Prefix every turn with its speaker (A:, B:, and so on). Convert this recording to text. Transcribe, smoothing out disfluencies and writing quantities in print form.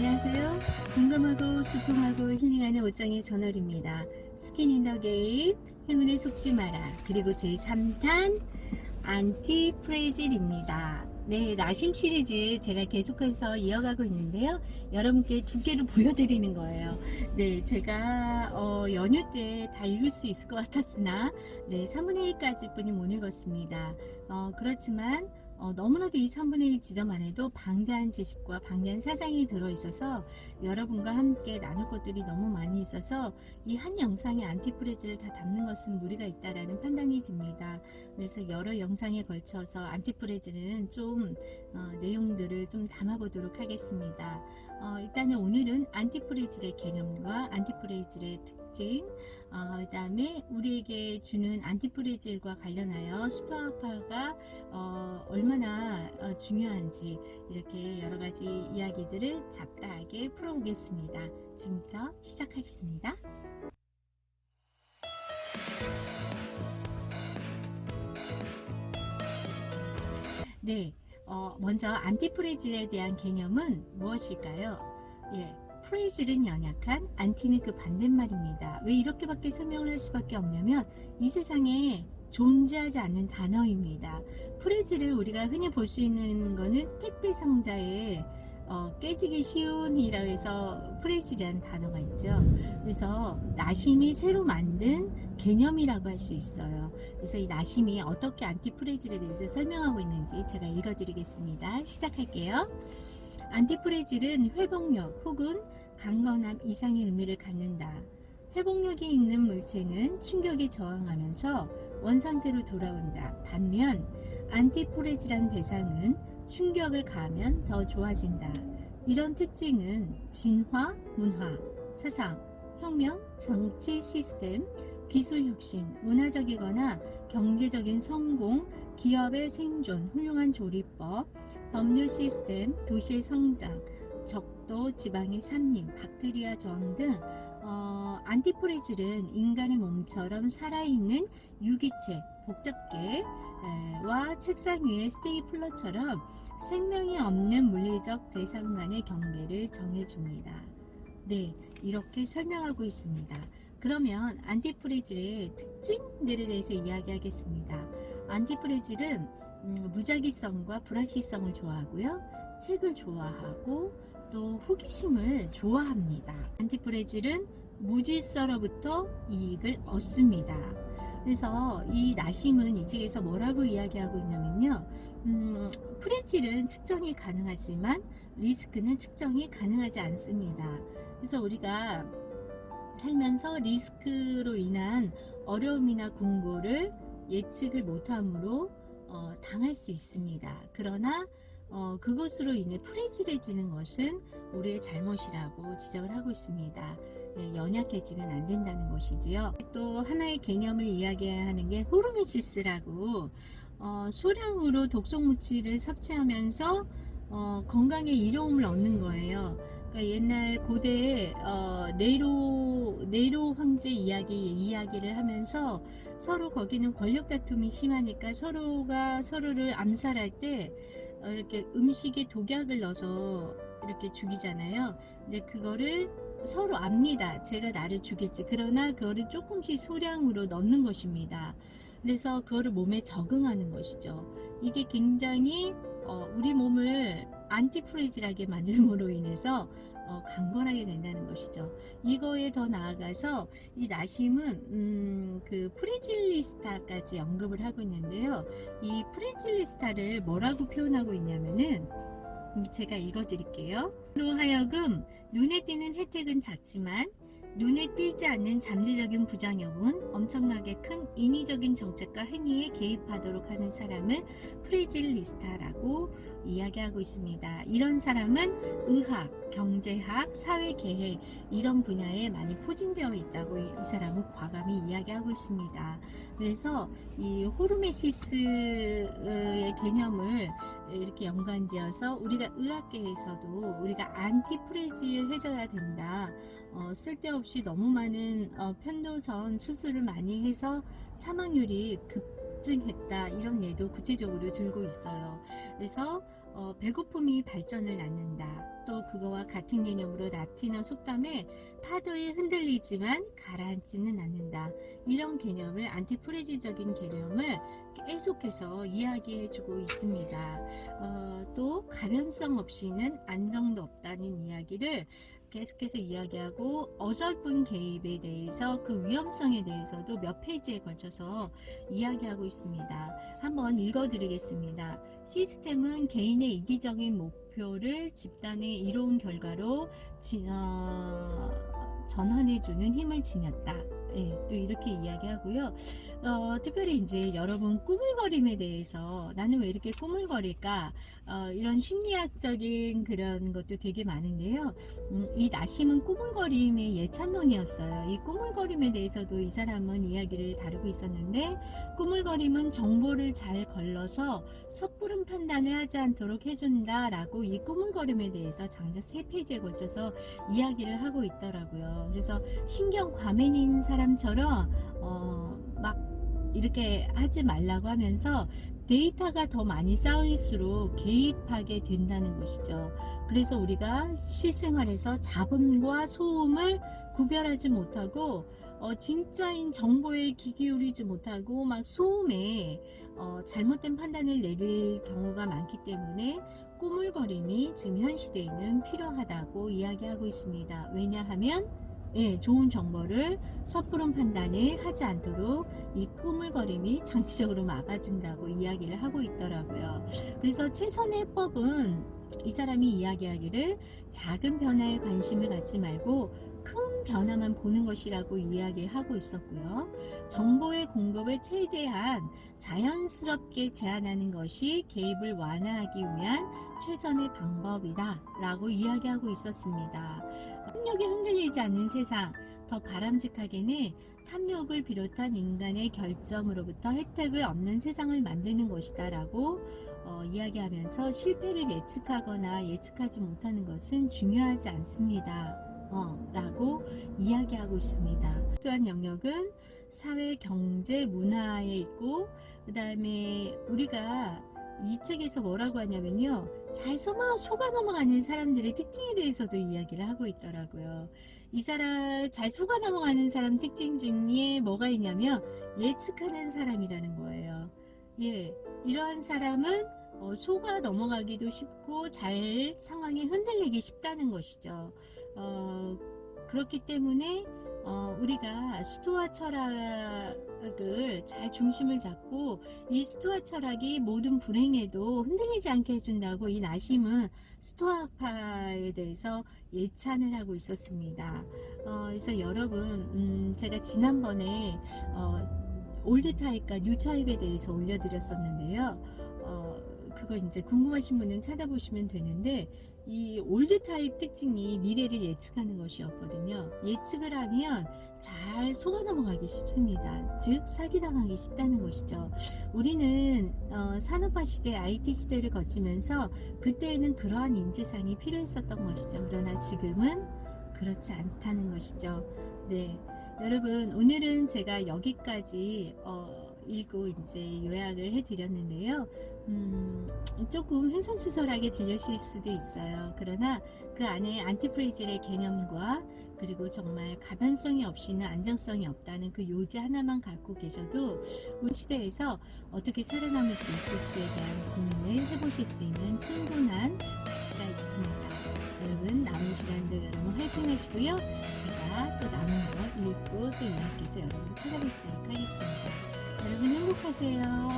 A: 안녕하세요. 공감하고 소통하고 힐링하는 옷장의 전월입니다. 스킨 인 더 게임, 행운에 속지 마라. 그리고 제3탄 안티프레질입니다. 네, 나심 시리즈 제가 계속해서 이어가고 있는데요. 여러분께 두 개를 보여드리는 거예요. 네, 제가 연휴 때 다 읽을 수 있을 것 같았으나 네, 3분의 1까지 뿐이 못 읽었습니다. 그렇지만 너무나도 이 3분의 1 지점 안에도 방대한 지식과 방대한 사상이 들어있어서 여러분과 함께 나눌 것들이 너무 많이 있어서 이 한 영상에 안티프레즈를 다 담는 것은 무리가 있다라는 판단이 듭니다. 그래서 여러 영상에 걸쳐서 안티프레즈는 좀 내용들을 좀 담아보도록 하겠습니다. 일단은 오늘은 안티프레질의 개념과 안티프레질의 특징, 그 다음에 우리에게 주는 안티프레질과 관련하여 스토아파가 얼마나 중요한지 이렇게 여러가지 이야기들을 잡다하게 풀어보겠습니다. 지금부터 시작하겠습니다. 네, 먼저 안티프레질에 대한 개념은 무엇일까요? 예, 프레질은 연약한, 안티는 그 반대말입니다. 왜 이렇게밖에 설명을 할 수밖에 없냐면 이 세상에 존재하지 않는 단어입니다. 프레질을 우리가 흔히 볼 수 있는 거는 택배 상자에 깨지기 쉬운 이라고 해서 프레질이라는 단어가 있죠. 그래서 나심이 새로 만든 개념이라고 할 수 있어요. 그래서 이 나심이 어떻게 안티프레질에 대해서 설명하고 있는지 제가 읽어드리겠습니다. 시작할게요. 안티프레질은 회복력 혹은 강건함 이상의 의미를 갖는다. 회복력이 있는 물체는 충격에 저항하면서 원상태로 돌아온다. 반면 안티프레질한 대상은 충격을 가하면 더 좋아진다. 이런 특징은 진화, 문화, 사상, 혁명, 정치 시스템, 기술 혁신, 문화적이거나 경제적인 성공, 기업의 생존, 훌륭한 조리법, 법률 시스템, 도시의 성장, 적도, 지방의 산림, 박테리아 저항 등 안티프레질은 인간의 몸처럼 살아있는 유기체, 복잡계와 책상 위의 스테이플러처럼 생명이 없는 물리적 대상 간의 경계를 정해줍니다. 네, 이렇게 설명하고 있습니다. 그러면 안티프레질의 특징들에 대해서 이야기하겠습니다. 안티프레질은 무작위성과 불확실성을 좋아하고요. 책을 좋아하고 또 호기심을 좋아합니다. 안티프레질은 무질서로부터 이익을 얻습니다. 그래서 이 나심은 이 책에서 뭐라고 이야기하고 있냐면요. 프레질은 측정이 가능하지만 리스크는 측정이 가능하지 않습니다. 그래서 우리가 살면서 리스크로 인한 어려움이나 공고를 예측을 못함으로 당할 수 있습니다. 그러나 그것으로 인해 프레질해지는 것은 우리의 잘못이라고 지적을 하고 있습니다. 예, 연약해지면 안 된다는 것이지요. 또 하나의 개념을 이야기하는 게 호르메시스라고 소량으로 독성물질을 섭취하면서 건강에 이로움을 얻는 거예요. 그러니까 옛날 고대에 네로 황제 이야기를 하면서 서로 거기는 권력 다툼이 심하니까 서로가 서로를 암살할 때 이렇게 음식에 독약을 넣어서 이렇게 죽이잖아요. 근데 그거를 서로 압니다. 제가 나를 죽일지. 그러나 그거를 조금씩 소량으로 넣는 것입니다. 그래서 그거를 몸에 적응하는 것이죠. 이게 굉장히 우리 몸을 안티프레질하게 만듦으로 인해서 강건하게 된다는 것이죠. 이거에 더 나아가서 이 나심은 그 프레질리스타까지 언급을 하고 있는데요. 이 프레질리스타를 뭐라고 표현하고 있냐면은 제가 읽어드릴게요. 로 하여금 눈에 띄는 혜택은 작지만 눈에 띄지 않는 잠재적인 부작용은 엄청나게 큰 인위적인 정책과 행위에 개입하도록 하는 사람을 프레질리스타라고 이야기하고 있습니다. 이런 사람은 의학, 경제학, 사회계획 이런 분야에 많이 포진되어 있다고 이 사람은 과감히 이야기하고 있습니다. 그래서 이 호르메시스의 개념을 이렇게 연관지어서 우리가 의학계에서도 우리가 안티프레질 해줘야 된다. 쓸데없이 너무 많은 편도선 수술을 많이 해서 사망률이 급증했다 이런 예도 구체적으로 들고 있어요. 그래서 배고픔이 발전을 낳는다. 또 그거와 같은 개념으로 라틴어 속담에 파도에 흔들리지만 가라앉지는 않는다. 이런 개념을 안티프레지적인 개념을 계속해서 이야기해주고 있습니다. 또 가변성 없이는 안정도 없다는 이야기를 계속해서 이야기하고 어설픈 개입에 대해서 그 위험성에 대해서도 몇 페이지에 걸쳐서 이야기하고 있습니다. 한번 읽어드리겠습니다. 시스템은 개인의 이기적인 목표를 집단에 이로운 결과로 전환해주는 힘을 지녔다. 예, 또 이렇게 이야기하고요. 특별히 이제 여러분 꾸물거림에 대해서 나는 왜 이렇게 꾸물거릴까? 이런 심리학적인 그런 것도 되게 많은데요. 이 나심은 꾸물거림의 예찬론이었어요. 이 꾸물거림에 대해서도 이 사람은 이야기를 다루고 있었는데, 꾸물거림은 정보를 잘 걸러서 섣부른 판단을 하지 않도록 해준다라고 이 꾸물거림에 대해서 장자 3페이지에 걸쳐서 이야기를 하고 있더라고요. 그래서 신경 과민인 사람처럼 막 이렇게 하지 말라고 하면서 데이터가 더 많이 쌓일수록 개입하게 된다는 것이죠. 그래서 우리가 실생활에서 잡음과 소음을 구별하지 못하고 진짜인 정보에 귀 기울이지 못하고 막 소음에 잘못된 판단을 내릴 경우가 많기 때문에 꾸물거림이 지금 현 시대에는 필요하다고 이야기하고 있습니다. 왜냐하면 좋은 정보를 섣부른 판단을 하지 않도록 이 꾸물거림이 장치적으로 막아준다고 이야기를 하고 있더라고요. 그래서 최선의 해법은 이 사람이 이야기하기를 작은 변화에 관심을 갖지 말고 큰 변화만 보는 것이라고 이야기를 하고 있었고요. 정보의 공급을 최대한 자연스럽게 제한하는 것이 개입을 완화하기 위한 최선의 방법이다 라고 이야기하고 있었습니다. 탐욕에 흔들리지 않는 세상, 더 바람직하게는 탐욕을 비롯한 인간의 결점으로부터 혜택을 얻는 세상을 만드는 것이다 라고 이야기하면서 실패를 예측하거나 예측하지 못하는 것은 중요하지 않습니다. 라고 이야기하고 있습니다. 또한 영역은 사회, 경제, 문화에 있고, 그 다음에 우리가 이 책에서 뭐라고 하냐면요, 잘 속아 넘어가는 사람들의 특징에 대해서도 이야기를 하고 있더라고요. 이 사람 잘 속아 넘어가는 사람 특징 중에 뭐가 있냐면 예측하는 사람이라는 거예요. 이러한 사람은 속아 넘어가기도 쉽고 잘 상황에 흔들리기 쉽다는 것이죠. 그렇기 때문에 우리가 스토아 철학을 잘 중심을 잡고 이 스토아 철학이 모든 불행에도 흔들리지 않게 해준다고 이 나심은 스토아파에 대해서 예찬을 하고 있었습니다. 그래서 여러분 제가 지난번에 올드 타입과 뉴 타입에 대해서 올려드렸었는데요. 그거 이제 궁금하신 분은 찾아보시면 되는데, 이 올드 타입 특징이 미래를 예측하는 것이었거든요. 예측을 하면 잘 속아 넘어가기 쉽습니다. 즉 사기당하기 쉽다는 것이죠. 우리는 산업화 시대, IT 시대를 거치면서 그때에는 그러한 인재상이 필요했었던 것이죠. 그러나 지금은 그렇지 않다는 것이죠. 네, 여러분 오늘은 제가 여기까지 읽고 이제 요약을 해드렸는데요. 조금 횡설수설하게 들려실 수도 있어요. 그러나 그 안에 안티프레질의 개념과 그리고 정말 가변성이 없이는 안정성이 없다는 그 요지 하나만 갖고 계셔도 우리 시대에서 어떻게 살아남을 수 있을지에 대한 고민을 해보실 수 있는 충분한 가치가 있습니다. 여러분 남은 시간도 여러분 화이팅 하시고요. 제가 또 남은 거 읽고 또 요약해서 여러분 찾아뵙도록 하겠습니다. 여러분 행복하세요.